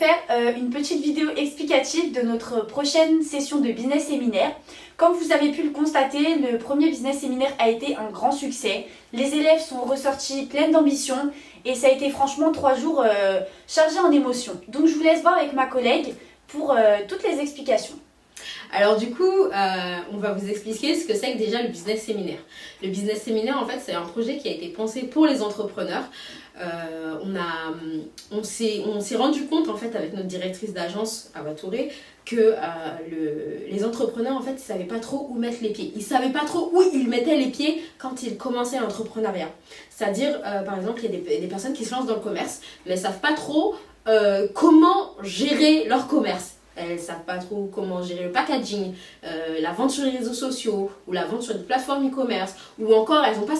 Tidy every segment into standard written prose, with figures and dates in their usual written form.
faire une petite vidéo explicative de notre prochaine session de business séminaire. Comme vous avez pu le constater, le premier business séminaire a été un grand succès. Les élèves sont ressortis pleins d'ambition et ça a été franchement 3 jours chargés en émotions. Donc je vous laisse voir avec ma collègue pour toutes les explications. Alors du coup, on va vous expliquer ce que c'est que déjà le business séminaire. Le business séminaire, en fait, c'est un projet qui a été pensé pour les entrepreneurs. On s'est rendu compte, en fait, avec notre directrice d'agence, Awa Touré, que les entrepreneurs, en fait, ils ne savaient pas trop où mettre les pieds. Ils ne savaient pas trop où ils mettaient les pieds quand ils commençaient l'entrepreneuriat. C'est-à-dire, par exemple, il y a des personnes qui se lancent dans le commerce, mais ne savent pas trop comment gérer leur commerce. Elles ne savent pas trop comment gérer le packaging, la vente sur les réseaux sociaux ou la vente sur des plateformes e-commerce, ou encore elles n'ont pas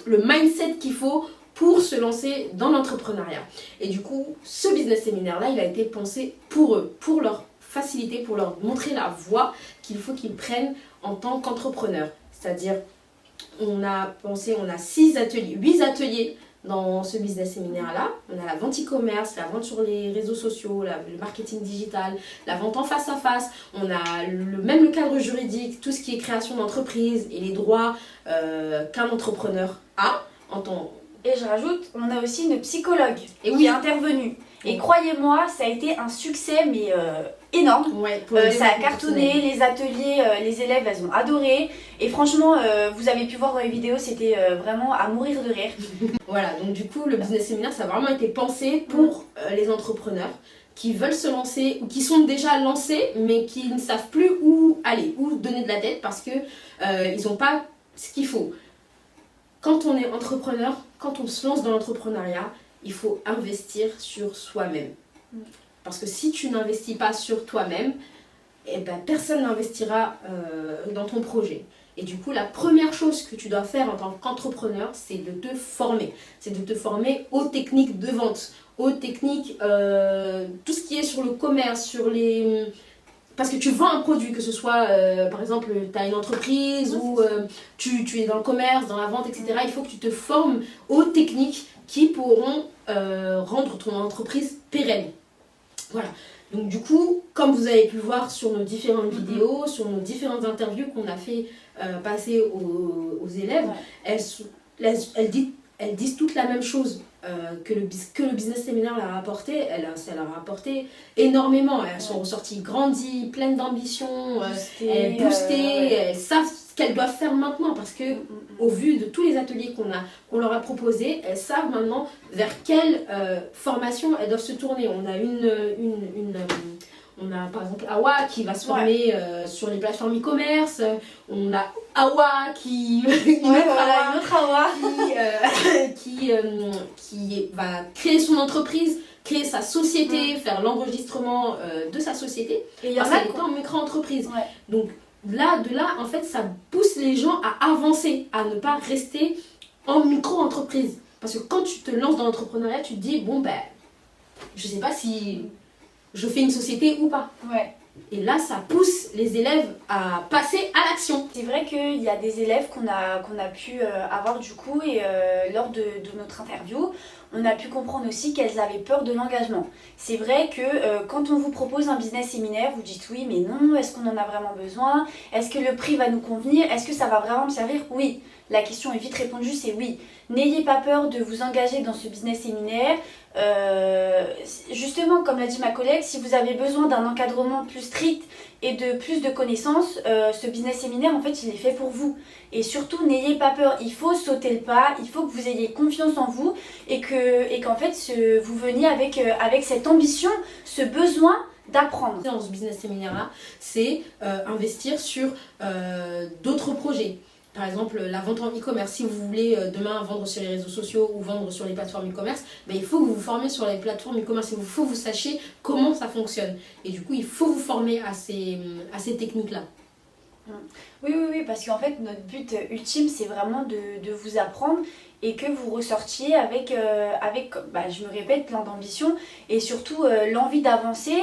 le mindset qu'il faut pour se lancer dans l'entrepreneuriat. Et du coup, ce business séminaire-là, il a été pensé pour eux, pour leur faciliter, pour leur montrer la voie qu'il faut qu'ils prennent en tant qu'entrepreneurs. C'est-à-dire, on a 8 ateliers dans ce business séminaire-là. On a la vente e-commerce, la vente sur les réseaux sociaux, le marketing digital, la vente en face à face. On a même le cadre juridique, tout ce qui est création d'entreprise et les droits qu'un entrepreneur a en tant. Et je rajoute, on a aussi une psychologue qui est intervenue. Et Oui. croyez-moi, ça a été un succès mais énorme. Ouais, ça a cartonné, les ateliers, les élèves, elles ont adoré. Et franchement, vous avez pu voir dans les vidéos, c'était vraiment à mourir de rire. Voilà, donc du coup, le business séminaire, ça a vraiment été pensé pour les entrepreneurs qui veulent se lancer ou qui sont déjà lancés, mais qui ne savent plus où aller, où donner de la tête parce que ils n'ont pas ce qu'il faut. Quand on est entrepreneur, quand on se lance dans l'entrepreneuriat, il faut investir sur soi-même. Parce que si tu n'investis pas sur toi-même, eh ben, personne n'investira dans ton projet. Et du coup, la première chose que tu dois faire en tant qu'entrepreneur, c'est de te former. C'est de te former aux techniques de vente, aux techniques, tout ce qui est sur le commerce, sur les... Parce que tu vends un produit, que ce soit, par exemple, tu as une entreprise ou tu es dans le commerce, dans la vente, etc. Il faut que tu te formes aux techniques qui pourront rendre ton entreprise pérenne. Voilà. Donc du coup, comme vous avez pu voir sur nos différentes vidéos, sur nos différentes interviews qu'on a fait passer aux élèves, elles disent toutes la même chose. Que le business séminaire leur a apporté, ça leur a apporté énormément. Elles sont ressorties grandies, pleines d'ambition, boostées, elles savent ce qu'elles doivent faire maintenant parce que au vu de tous les ateliers qu'on leur a proposés, elles savent maintenant vers quelle formation elles doivent se tourner. On a par exemple Awa qui va se former sur les plateformes e-commerce. On a Awa une autre Awa qui va créer son entreprise, créer sa société, faire l'enregistrement de sa société. Et il y en a qui sont en micro-entreprise. Ouais. Donc de là, en fait, ça pousse les gens à avancer, à ne pas rester en micro-entreprise. Parce que quand tu te lances dans l'entrepreneuriat, tu te dis, bon ben, je sais pas si je fais une société ou pas. Ouais. Et là, ça pousse les élèves à passer à l'action. C'est vrai qu'il y a des élèves qu'on a pu avoir du coup et lors de notre interview, on a pu comprendre aussi qu'elles avaient peur de l'engagement. C'est vrai que quand on vous propose un business séminaire, vous dites oui, mais non, est-ce qu'on en a vraiment besoin? Est-ce que le prix va nous convenir? Est-ce que ça va vraiment me servir? Oui. La question est vite répondue, c'est oui. N'ayez pas peur de vous engager dans ce business séminaire. Justement, comme l'a dit ma collègue, si vous avez besoin d'un encadrement plus strict et de plus de connaissances, ce business séminaire, en fait, il est fait pour vous. Et surtout, n'ayez pas peur. Il faut sauter le pas, il faut que vous ayez confiance en vous et qu'en fait, vous veniez avec cette ambition, ce besoin d'apprendre. Dans ce business séminaire-là, c'est investir sur d'autres projets. Par exemple, la vente en e-commerce. Si vous voulez demain vendre sur les réseaux sociaux ou vendre sur les plateformes e-commerce, ben, il faut que vous vous formez sur les plateformes e-commerce. Il faut que vous sachiez comment ça fonctionne. Et du coup, il faut vous former à ces techniques-là. Oui, parce qu'en fait, notre but ultime, c'est vraiment de vous apprendre et que vous ressortiez avec, je me répète, plein d'ambition et surtout l'envie d'avancer.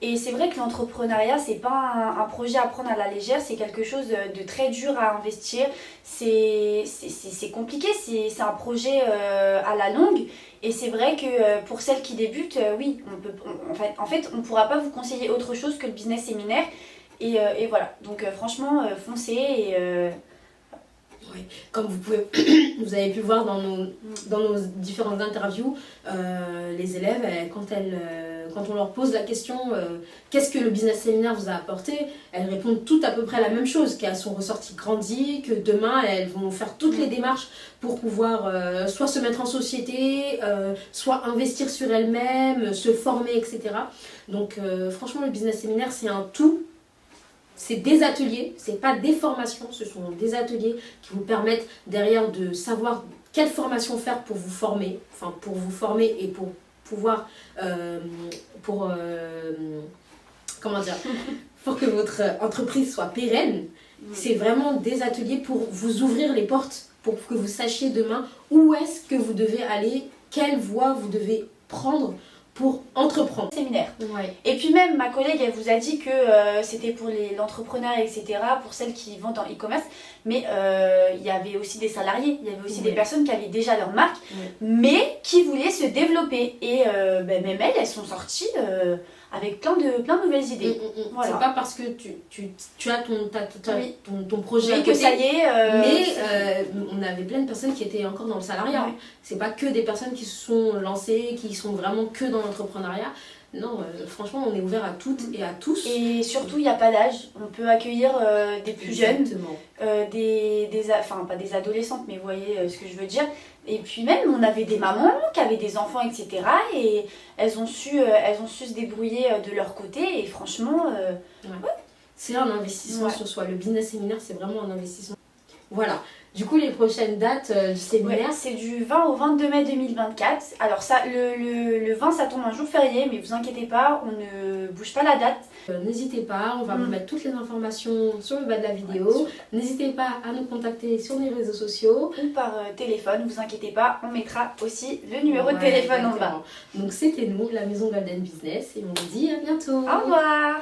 Et c'est vrai que l'entrepreneuriat, c'est pas un projet à prendre à la légère, c'est quelque chose de très dur à investir. C'est compliqué, c'est un projet à la longue. Et c'est vrai que pour celles qui débutent, oui, en fait, on ne pourra pas vous conseiller autre chose que le business séminaire. Et voilà, donc franchement, foncez et... Oui. Comme vous avez pu voir dans nos différentes interviews, les élèves, quand on leur pose la question qu'est-ce que le business séminaire vous a apporté, elles répondent toutes à peu près la même chose, qu'elles sont ressorties grandies, que demain elles vont faire toutes les démarches pour pouvoir soit se mettre en société, soit investir sur elles-mêmes, se former, etc. Donc franchement, le business séminaire, c'est un tout. C'est des ateliers, c'est pas des formations, ce sont des ateliers qui vous permettent derrière de savoir quelle formation faire pour vous former, et pour pouvoir, pour que votre entreprise soit pérenne. C'est vraiment des ateliers pour vous ouvrir les portes, pour que vous sachiez demain où est-ce que vous devez aller, quelle voie vous devez prendre pour entreprendre. Séminaire. Ouais. Et puis même, ma collègue, elle vous a dit que c'était pour l'entrepreneuriat, etc., pour celles qui vendent en e-commerce, mais il y avait aussi des salariés, il y avait aussi des personnes qui avaient déjà leur marque, mais qui voulaient se développer. Et même elles sont sorties avec plein de nouvelles idées. Voilà. C'est pas parce que tu as ton projet à côté, que ça y est... mais on avait plein de personnes qui étaient encore dans le salariat. Ouais. C'est pas que des personnes qui se sont lancées, qui sont vraiment que dans l'entrepreneuriat. Non, franchement, on est ouvert à toutes et à tous. Et surtout, il n'y a pas d'âge. On peut accueillir des plus jeunes, pas des adolescentes, mais vous voyez ce que je veux dire. Et puis même, on avait des mamans qui avaient des enfants, etc. Et elles ont su se débrouiller de leur côté. Et franchement, c'est un investissement sur soi. Le business séminaire, c'est vraiment un investissement. Voilà. Du coup, les prochaines dates du séminaire, c'est du 20 au 22 mai 2024. Alors ça, le 20, ça tombe un jour férié, mais vous inquiétez pas, on ne bouge pas la date. N'hésitez pas, on va vous mettre toutes les informations sur le bas de la vidéo. N'hésitez pas à nous contacter sur les réseaux sociaux. Ou par téléphone, vous inquiétez pas, on mettra aussi le numéro de téléphone en bas. Donc c'était nous, la maison Golden Business, et on vous dit à bientôt. Au revoir.